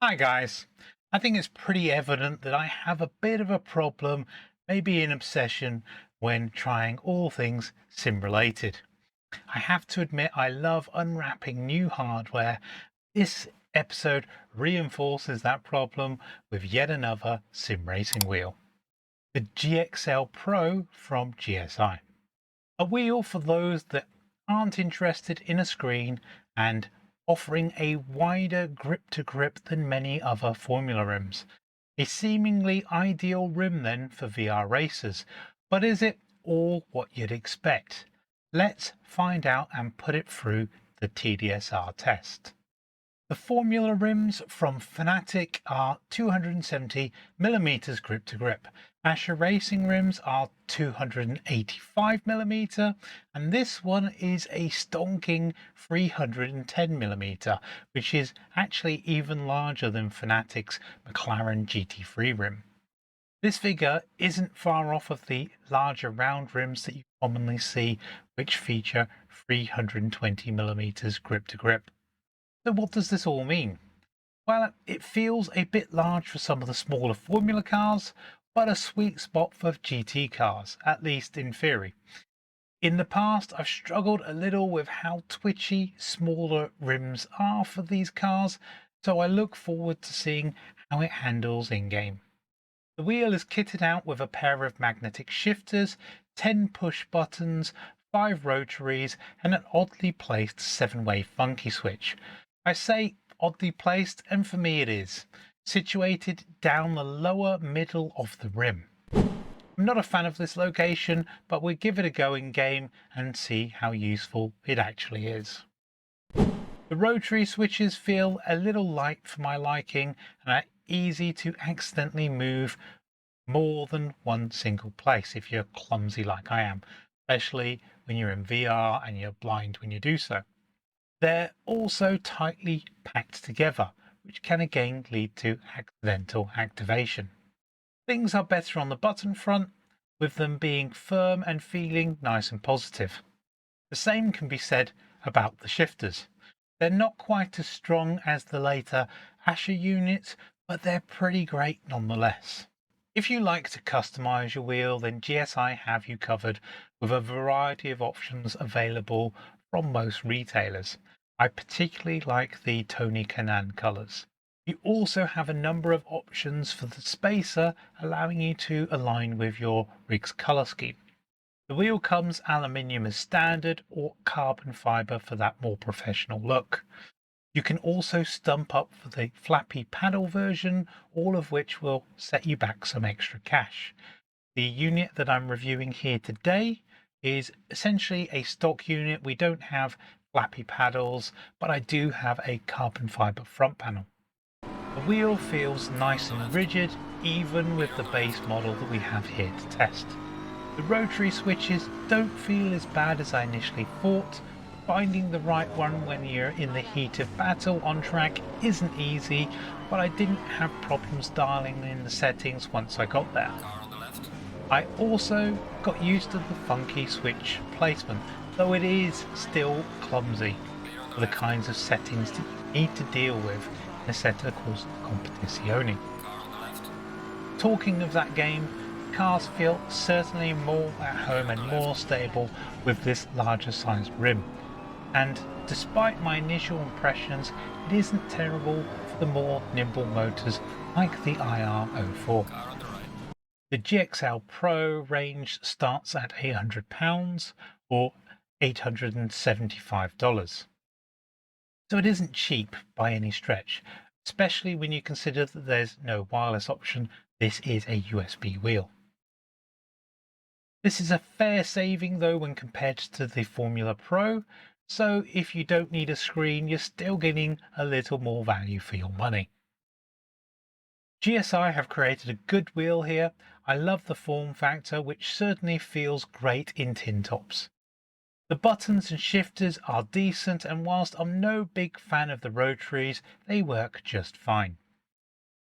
Hi guys, I think it's pretty evident that I have a bit of a problem, maybe an obsession, when trying all things sim related. I have to admit I love unwrapping new hardware. This episode reinforces that problem with yet another sim racing wheel. The GXL Pro from GSI. A wheel for those that aren't interested in a screen and offering a wider grip to grip than many other Formula rims. A seemingly ideal rim then for VR racers, but is it all what you'd expect? Let's find out and put it through the TDSR test. The Formula rims from Fanatec are 270mm grip to grip. Asher Racing rims are 285mm, and this one is a stonking 310mm, which is actually even larger than Fanatec's McLaren GT3 rim. This figure isn't far off of the larger round rims that you commonly see, which feature 320mm grip to grip. So what does this all mean? Well, it feels a bit large for some of the smaller Formula cars, but a sweet spot for GT cars, at least in theory. In the past, I've struggled a little with how twitchy smaller rims are for these cars, so I look forward to seeing how it handles in-game. The wheel is kitted out with a pair of magnetic shifters, 10 push buttons, 5 rotaries, and an oddly placed 7-way funky switch. I say oddly placed, and for me it is, situated down the lower middle of the rim. I'm not a fan of this location, but we'll give it a go in game and see how useful it actually is. The rotary switches feel a little light for my liking and are easy to accidentally move more than one single place if you're clumsy like I am, especially when you're in VR and you're blind when you do so. They're also tightly packed together, which can again lead to accidental activation. Things are better on the button front, with them being firm and feeling nice and positive. The same can be said about the shifters. They're not quite as strong as the later Asher units, but they're pretty great nonetheless. If you like to customize your wheel, then GSI have you covered with a variety of options available from most retailers. I particularly like the Tony Kanaan colors. You also have a number of options for the spacer, allowing you to align with your rig's color scheme. The wheel comes aluminium as standard or carbon fiber for that more professional look. You can also stump up for the flappy paddle version, all of which will set you back some extra cash. The unit that I'm reviewing here today is essentially a stock unit. We don't have flappy paddles, but I do have a carbon fiber front panel. The wheel feels nice and rigid, even with the base model that we have here to test. The rotary switches don't feel as bad as I initially thought. Finding the right one when you're in the heat of battle on track isn't easy, but I didn't have problems dialing in the settings once I got there. I also got used to the funky switch placement, though it is still clumsy for the kinds of settings that you need to deal with in a setup called Competizione. Talking of that game, cars feel certainly more at home and more stable with this larger sized rim. And despite my initial impressions, it isn't terrible for the more nimble motors like the IR04. The GXL Pro range starts at £800 or $875. So it isn't cheap by any stretch, especially when you consider that there's no wireless option. This is a USB wheel. This is a fair saving though when compared to the Formula Pro, so if you don't need a screen, you're still getting a little more value for your money. GSI have created a good wheel here. I love the form factor, which certainly feels great in tin tops. The buttons and shifters are decent, and whilst I'm no big fan of the rotaries, they work just fine.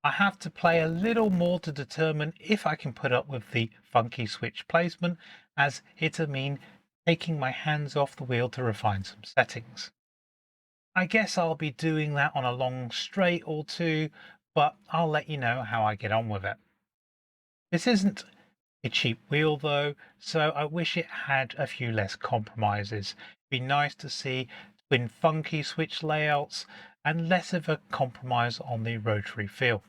I have to play a little more to determine if I can put up with the funky switch placement, as it'll mean taking my hands off the wheel to refine some settings. I guess I'll be doing that on a long straight or two, but I'll let you know how I get on with it. This isn't a cheap wheel though, so I wish it had a few less compromises. It'd be nice to see twin funky switch layouts and less of a compromise on the rotary feel.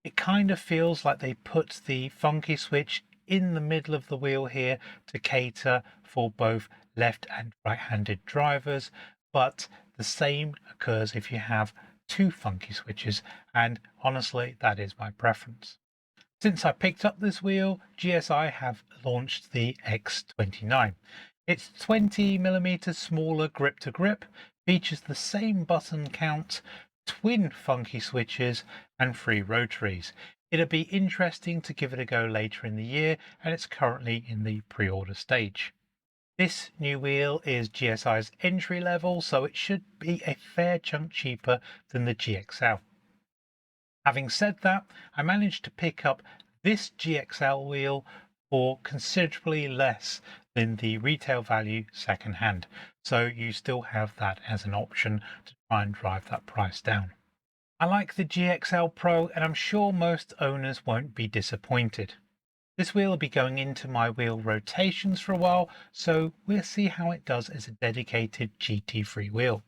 It kind of feels like they put the funky switch in the middle of the wheel here to cater for both left and right-handed drivers, but the same occurs if you have two funky switches, and honestly that is my preference. Since I picked up this wheel, GSI have launched the X29. It's 20mm smaller grip to grip, features the same button count, twin funky switches and 3 rotaries. It'll be interesting to give it a go later in the year, and it's currently in the pre-order stage. This new wheel is GSI's entry level, so it should be a fair chunk cheaper than the GXL. Having said that, I managed to pick up this GXL wheel for considerably less than the retail value second hand, so you still have that as an option to try and drive that price down. I like the GXL Pro, and I'm sure most owners won't be disappointed. This wheel will be going into my wheel rotations for a while, so we'll see how it does as a dedicated GT3 wheel.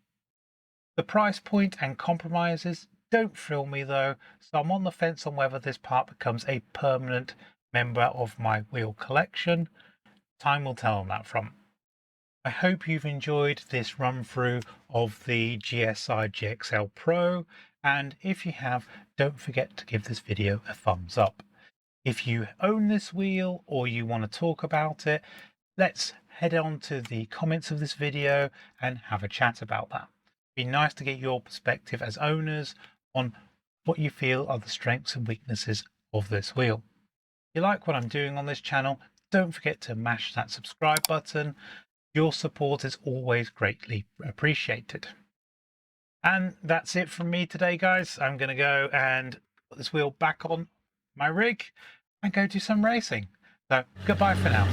The price point and compromises don't thrill me though, so I'm on the fence on whether this part becomes a permanent member of my wheel collection. Time will tell on that front. I hope you've enjoyed this run through of the GSI GXL Pro, and if you have, don't forget to give this video a thumbs up. If you own this wheel or you want to talk about it, let's head on to the comments of this video and have a chat about that. It'd be nice to get your perspective as owners on what you feel are the strengths and weaknesses of this wheel. If you like what I'm doing on this channel, don't forget to mash that subscribe button. Your support is always greatly appreciated. And that's it from me today, guys. I'm going to go and put this wheel back on my rig and go do some racing. So goodbye for now.